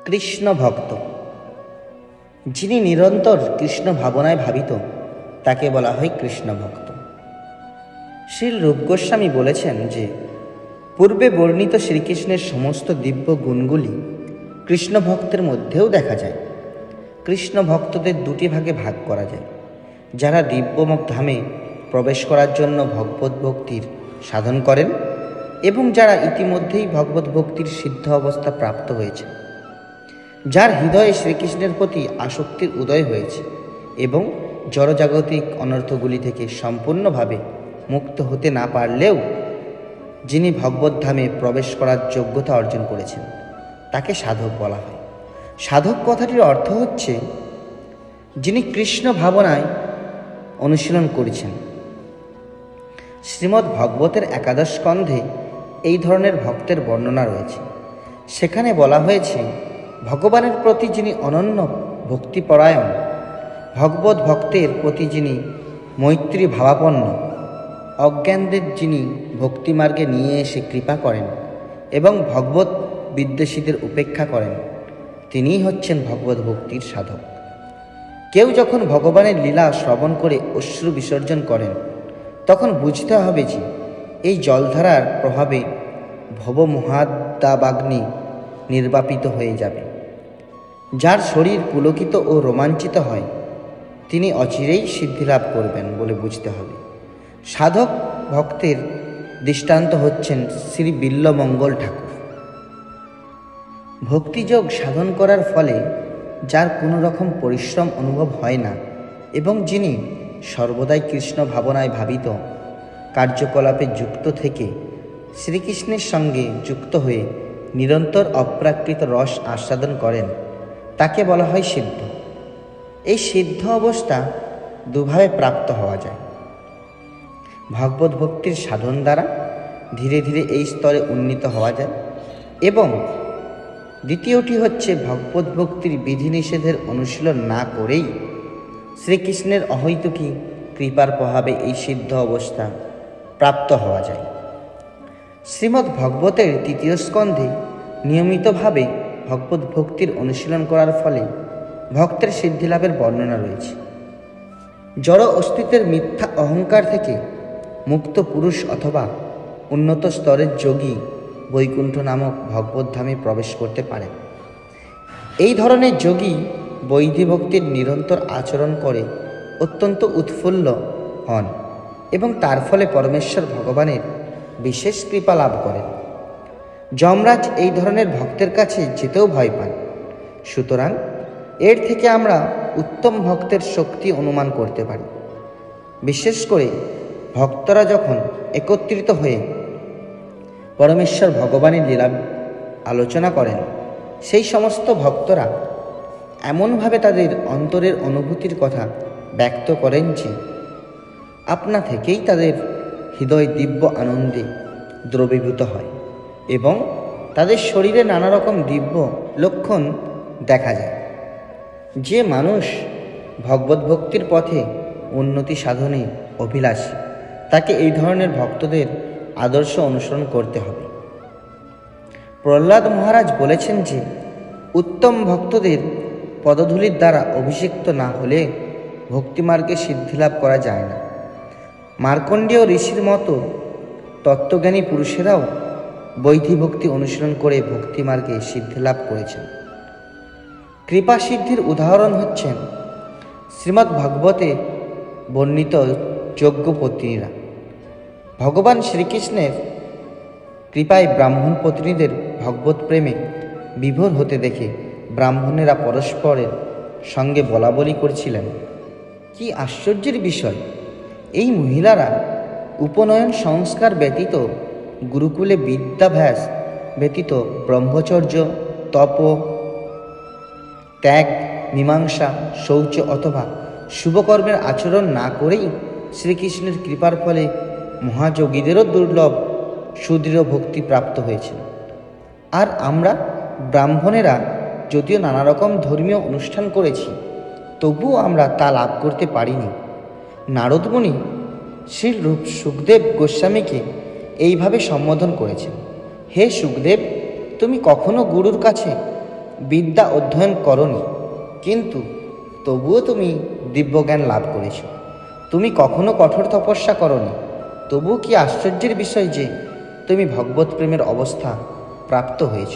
কৃষ্ণ ভক্ত, যিনি নিরন্তর কৃষ্ণ ভাবনায় ভাবিত তাকে বলা হয় কৃষ্ণ ভক্ত। শ্রী রূপ গোস্বামী বলেছেন যে পূর্বে বর্ণিত শ্রীকৃষ্ণের সমস্ত দিব্য গুণগুলি কৃষ্ণ ভক্তের মধ্যেও দেখা যায়। কৃষ্ণ ভক্তদের দুটি ভাগে ভাগ করা যায়, যারা দিব্যমুখ ধামে প্রবেশ করার জন্য ভগবত ভক্তির সাধন করেন এবং যারা ইতিমধ্যেই ভগবত ভক্তির সিদ্ধ অবস্থা প্রাপ্ত হয়েছে, যার হৃদয়ে শ্রীকৃষ্ণের প্রতি আসক্তির উদয় হয়েছে এবং জড়জাগতিক অনর্থগুলি থেকে সম্পূর্ণভাবে মুক্ত হতে না পারলেও যিনি ভগবত ধামে প্রবেশ করার যোগ্যতা অর্জন করেছেন তাকে সাধক বলা হয়। সাধক কথাটির অর্থ হচ্ছে যিনি কৃষ্ণ ভাবনায় অনুশীলন করেছেন। শ্রীমদ্ ভগবতের একাদশ স্কন্ধে এই ধরনের ভক্তের বর্ণনা রয়েছে। সেখানে বলা হয়েছে, ভগবানের প্রতি যিনি অনন্য ভক্তিপরায়ণ, ভগবত ভক্তের প্রতি যিনি মৈত্রী ভাবাপন্ন, অজ্ঞানদের যিনি ভক্তিমার্গে নিয়ে এসে কৃপা করেন এবং ভগবত বিদ্বেষীদের উপেক্ষা করেন, তিনিই হচ্ছেন ভগবত ভক্তির সাধক। কেউ যখন ভগবানের লীলা শ্রবণ করে অশ্রু বিসর্জন করেন তখন বুঝতে হবে যে এই জলধারার প্রভাবে ভবমহাদাবাগ্নি নির্বাপিত হয়ে যাবে। যার শরীর পুলকিত ও রোমাঞ্চিত হয় তিনি অচিরেই সিদ্ধিলাভ করবেন বলে বুঝতে হবে। সাধক ভক্তের দৃষ্টান্ত হচ্ছেন শ্রী বিল্বমঙ্গল ঠাকুর। ভক্তিযোগ সাধন করার ফলে যার কোনো রকম পরিশ্রম অনুভব হয় না এবং যিনি সর্বদাই কৃষ্ণ ভাবনায় ভাবিত কার্যকলাপে যুক্ত থেকে শ্রীকৃষ্ণের সঙ্গে যুক্ত হয়ে নিরন্তর অপ্রাকৃত রস আস্বাদন করেন তাকে বলা হয় সিদ্ধ। এই সিদ্ধ অবস্থা দুভাবে প্রাপ্ত হওয়া যায়। ভগবত ভক্তির সাধন দ্বারা ধীরে ধীরে এই স্তরে উন্নীত হওয়া যায় এবং দ্বিতীয়টি হচ্ছে ভগবত ভক্তির বিধিনিষেধের অনুশীলন না করেই শ্রীকৃষ্ণের অহৈতুকী কৃপার প্রভাবে এই সিদ্ধ অবস্থা প্রাপ্ত হওয়া যায়। শ্রীমদ্ ভগবতের তৃতীয় স্কন্ধে নিয়মিতভাবে ভগবত ভক্তির অনুশীলন করার ফলে ভক্তের সিদ্ধিলাভের বর্ণনা রয়েছে। জড় অস্তিত্বের মিথ্যা অহংকার থেকে মুক্ত পুরুষ অথবা উন্নত স্তরের যোগী বৈকুণ্ঠ নামক ভগবত ধামে প্রবেশ করতে পারেন। এই ধরনের যোগী বৈধি ভক্তির নিরন্তর আচরণ করে অত্যন্ত উৎফুল্ল হন এবং তার ফলে পরমেশ্বর ভগবানের বিশেষ কৃপা লাভ করেন। যমরাজ এই ধরনের ভক্তের কাছে যেতেও ভয় পান। সুতরাং এর থেকে আমরা উত্তম ভক্তের শক্তি অনুমান করতে পারি। বিশেষ করে ভক্তরা যখন একত্রিত হয়ে পরমেশ্বর ভগবানের লীলা আলোচনা করেন, সেই সমস্ত ভক্তরা এমনভাবে তাদের অন্তরের অনুভূতির কথা ব্যক্ত করেন যে আপনা থেকেই তাদের হৃদয় দিব্য আনন্দে দ্রবীভূত হয় এবং তাদের শরীরে নানা রকম দিব্য লক্ষণ দেখা যায়। যে মানুষ ভগবত ভক্তির পথে উন্নতি সাধনে অভিলাষী তাকে এই ধরনের ভক্তদের আদর্শ অনুসরণ করতে হবে। প্রহ্লাদ মহারাজ বলেছেন যে উত্তম ভক্তদের পদধূলির দ্বারা অভিষিক্ত না হলে ভক্তিমার্গে সিদ্ধিলাভ করা যায় না। মার্কণ্ডেয় ঋষির মতো তত্ত্বজ্ঞানী পুরুষেরাও বৈধি ভক্তি অনুশীলন করে ভক্তিমার্গে সিদ্ধিলাভ করেছেন। কৃপা সিদ্ধির উদাহরণ হচ্ছেন শ্রীমদ্ ভাগবতে বর্ণিত যজ্ঞপত্নীরা। ভগবান শ্রীকৃষ্ণের কৃপায় ব্রাহ্মণ পত্নীদের ভগবত প্রেমে বিভোর হতে দেখে ব্রাহ্মণেরা পরস্পরের সঙ্গে বলাবলি করছিলেন, কি আশ্চর্যের বিষয়! এই মহিলারা উপনয়ন সংস্কার ব্যতীত, গুরুকুলে বিদ্যাভ্যাস ব্যতীত ব্রহ্মচর্য, তপ, ত্যাগ, মীমাংসা, শৌচ অথবা শুভকর্মের আচরণ না করেই শ্রীকৃষ্ণের কৃপার ফলে মহাযোগীদেরও দুর্লভ সুদৃঢ় ভক্তি প্রাপ্ত হয়েছে। আর আমরা ব্রাহ্মণেরা যদিও নানা রকম ধর্মীয় অনুষ্ঠান করেছি, তবুও আমরা তা লাভ করতে পারিনি। নারদমুনি শ্রী সুখদেব গোস্বামীকে এইভাবে সম্বোধন করেছেন, হে সুখদেব, তুমি কখনো গুরুর কাছে বিদ্যা অধ্যয়ন করনি, কিন্তু তবুও তুমি দিব্যজ্ঞান লাভ করেছ। তুমি কখনো কঠোর তপস্যা করনি, তবুও কি আশ্চর্যের বিষয় যে তুমি ভগবত প্রেমের অবস্থা প্রাপ্ত হয়েছ।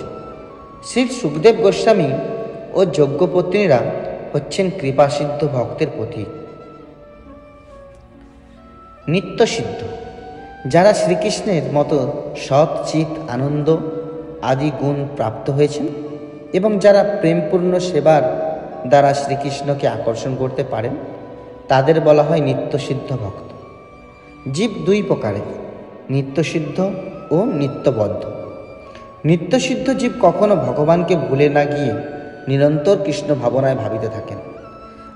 শ্রী সুখদেব গোস্বামী ও যজ্ঞপত্নীরা হচ্ছেন কৃপাসিদ্ধ ভক্তের প্রতীক। নিত্যসিদ্ধ, যারা শ্রীকৃষ্ণের মতো সৎ চিত আনন্দ আদি গুণ প্রাপ্ত হয়েছেন এবং যারা প্রেমপূর্ণ সেবার দ্বারা শ্রীকৃষ্ণকে আকর্ষণ করতে পারেন, তাদের বলা হয় নিত্যসিদ্ধ ভক্ত। জীব দুই প্রকারের, নিত্যসিদ্ধ ও নিত্যবদ্ধ। নিত্যসিদ্ধ জীব কখনো ভগবানকে ভুলে না গিয়ে নিরন্তর কৃষ্ণ ভাবনায় ভাবিতে থাকেন,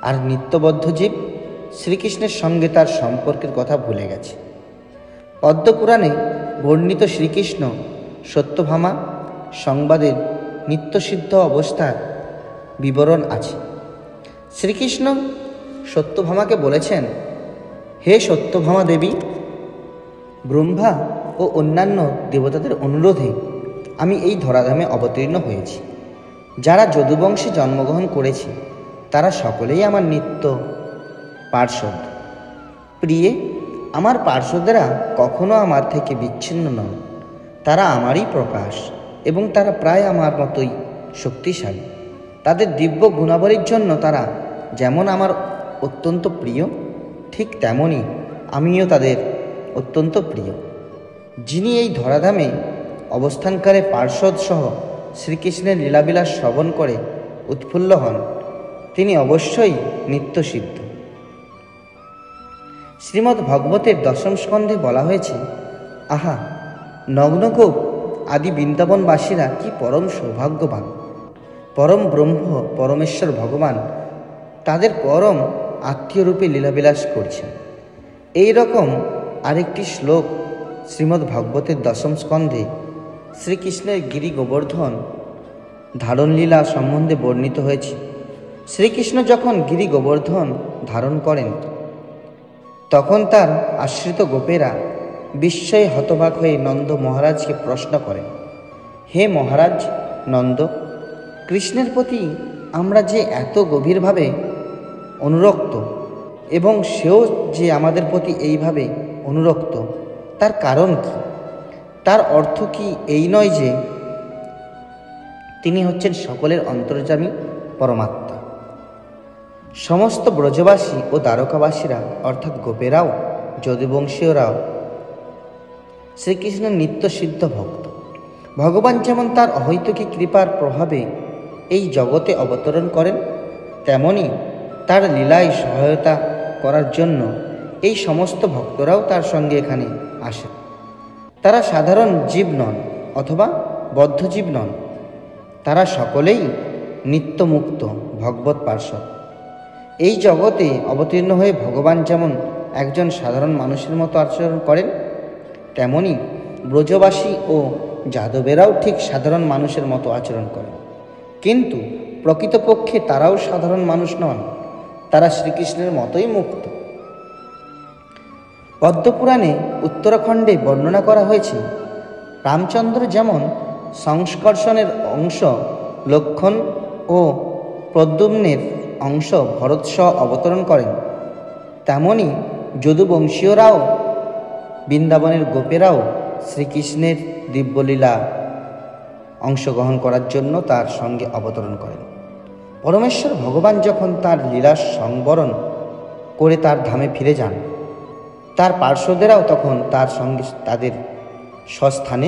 আর নিত্যবদ্ধ জীব শ্রীকৃষ্ণের সঙ্গে তার সম্পর্কের কথা ভুলে গেছে। পদ্মপুরাণে বর্ণিত শ্রীকৃষ্ণ সত্যভামা সংবাদের নিত্যসিদ্ধ অবস্থার বিবরণ আছে। শ্রীকৃষ্ণ সত্যভামাকে বলেছেন, হে সত্যভামা দেবী, ব্রহ্মা ও অন্যান্য দেবতাদের অনুরোধে আমি এই ধরাধামে অবতীর্ণ হয়েছি। যারা যদুবংশে জন্মগ্রহণ করেছে তারা সকলেই আমার নিত্য পার্ষদ। প্রিয়ে, আমার পার্ষদেরা কখনো আমার থেকে বিচ্ছিন্ন নন, তারা আমারই প্রকাশ এবং তারা প্রায় আমার মতোই শক্তিশালী। তাদের দিব্য গুণাবলীর জন্য তারা যেমন আমার অত্যন্ত প্রিয়, ঠিক তেমনই আমিও তাদের অত্যন্ত প্রিয়। যিনি এই ধরাধামে অবস্থানকালে পার্ষদ সহ শ্রীকৃষ্ণের লীলাবিলাস শ্রবণ করে উৎফুল্ল হন, তিনি অবশ্যই নিত্যসিদ্ধ। শ্রীমদ্ ভগবতের দশম স্কন্ধে বলা হয়েছে, আহা, নগ্নগোপ আদি বৃন্দাবনবাসীরা কি পরম সৌভাগ্যবান। পরম ব্রহ্ম পরমেশ্বর ভগবান তাদের পরম আত্মীয়রূপে লীলাবিলাস করছেন। এই রকম আরেকটি শ্লোক শ্রীমদ্ ভাগবতের দশম স্কন্ধে শ্রীকৃষ্ণের গিরি গোবর্ধন ধারণলীলা সম্বন্ধে বর্ণিত হয়েছে। শ্রীকৃষ্ণ যখন গিরি গোবর্ধন ধারণ করেন, তখন তার আশ্রিত গোপেরা বিস্ময়ে হতবাক হয়ে নন্দ মহারাজকে প্রশ্ন করেন, হে মহারাজ নন্দ, কৃষ্ণের প্রতি আমরা যে এত গভীরভাবে অনুরক্ত এবং সেও যে আমাদের প্রতি এইভাবে অনুরক্ত, তার কারণ কি? তার অর্থ কি এই নয় যে তিনি হচ্ছেন সকলের অন্তর্যামী পরমাত্মা? সমস্ত ব্রজবাসী ও দ্বারকাবাসীরা অর্থাৎ গোপেরাও যদুবংশীয়রাও শ্রীকৃষ্ণের নিত্যসিদ্ধ ভক্ত। ভগবান যেমন তার অহৈতুকী কৃপার প্রভাবে এই জগতে অবতরণ করেন, তেমনি তার লীলায় সহায়তা করার জন্য এই সমস্ত ভক্তরাও তার সঙ্গে এখানে আসেন। তারা সাধারণ জীব নন অথবা বদ্ধজীব নন, তারা সকলেই নিত্যমুক্ত ভগবৎ পার্ষদ। এই জগতে অবতীর্ণ হয়ে ভগবান যেমন একজন সাধারণ মানুষের মতো আচরণ করেন, তেমনি ব্রজবাসী ও যাদবেরাও ঠিক সাধারণ মানুষের মতো আচরণ করেন, কিন্তু প্রকৃতপক্ষে তারাও সাধারণ মানুষ নন, তারা শ্রীকৃষ্ণের মতোই মুক্ত। পদ্মপুরাণে উত্তরাখণ্ডে বর্ণনা করা হয়েছে, রামচন্দ্র যেমন সংস্কর্ষণের অংশ লক্ষণ ও প্রদ্যুম্নের অংশ ভরত সহ অবতরণ করেন, তেমনি যদুবংশীয়রাও বৃন্দাবনের গোপেরাও শ্রীকৃষ্ণের দিব্যলীলা অংশগ্রহণ করার জন্য তার সঙ্গে অবতরণ করেন। পরমেশ্বর ভগবান যখন তার লীলা সংবরণ করে তার ধামে ফিরে যান, তার পার্শ্বদেরাও তখন তার সঙ্গে তাদের স্বস্থানে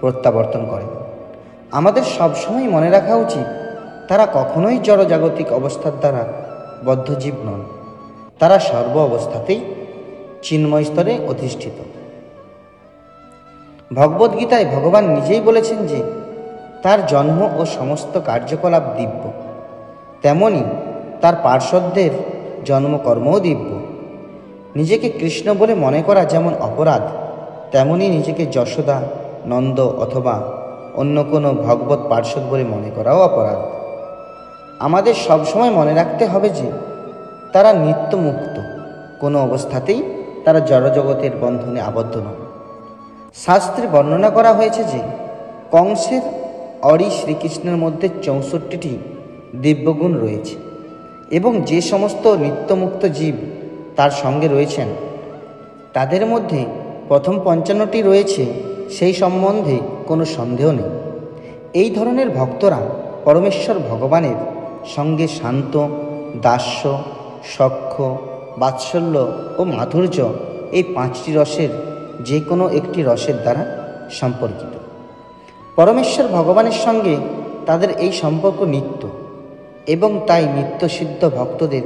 প্রত্যাবর্তন করেন। আমাদের সবসময় মনে রাখা উচিত, তারা কখনোই জড়জাগতিক অবস্থার দ্বারা বদ্ধজীব নন, তারা সর্ব অবস্থাতেই চিন্ময় স্তরে অধিষ্ঠিত। ভগবদ্গীতায় ভগবান নিজেই বলেছেন যে তার জন্ম ও সমস্ত কার্যকলাপ দিব্য, তেমনি তার পার্শ্বদের জন্মকর্মও দিব্য। নিজেকে কৃষ্ণ বলে মনে করা যেমন অপরাধ, তেমনি নিজেকে যশোদা, নন্দ অথবা অন্য কোনো ভগবৎ পার্ষদ বলে মনে করাও অপরাধ। আমাদের সবসময় মনে রাখতে হবে যে তারা নিত্যমুক্ত, কোনো অবস্থাতেই তারা জড়জগতের বন্ধনে আবদ্ধ নন। শাস্ত্রে বর্ণনা করা হয়েছে যে কংসের অরি শ্রীকৃষ্ণের মধ্যে 64টি দিব্যগুণ রয়েছে এবং যে সমস্ত নিত্যমুক্ত জীব তার সঙ্গে রয়েছেন তাদের মধ্যে প্রথম 55টি রয়েছে সেই সম্বন্ধে কোনো সন্দেহ নেই। এই ধরনের ভক্তরা পরমেশ্বর ভগবানের সঙ্গে শান্ত, দাস্য, সখ্য, বাৎসল্য ও মাধুর্য এই 5টি রসের যে কোনো একটি রসের দ্বারা সম্পর্কিত। পরমেশ্বর ভগবানের সঙ্গে তাদের এই সম্পর্ক নিত্য এবং তাই নিত্যসিদ্ধ ভক্তদের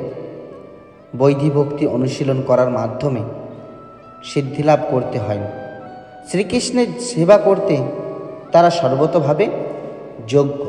বৈধিভক্তি অনুশীলন করার মাধ্যমে সিদ্ধিলাভ করতে হয় না। শ্রীকৃষ্ণের সেবা করতে তারা সর্বতোভাবে যোগ্য।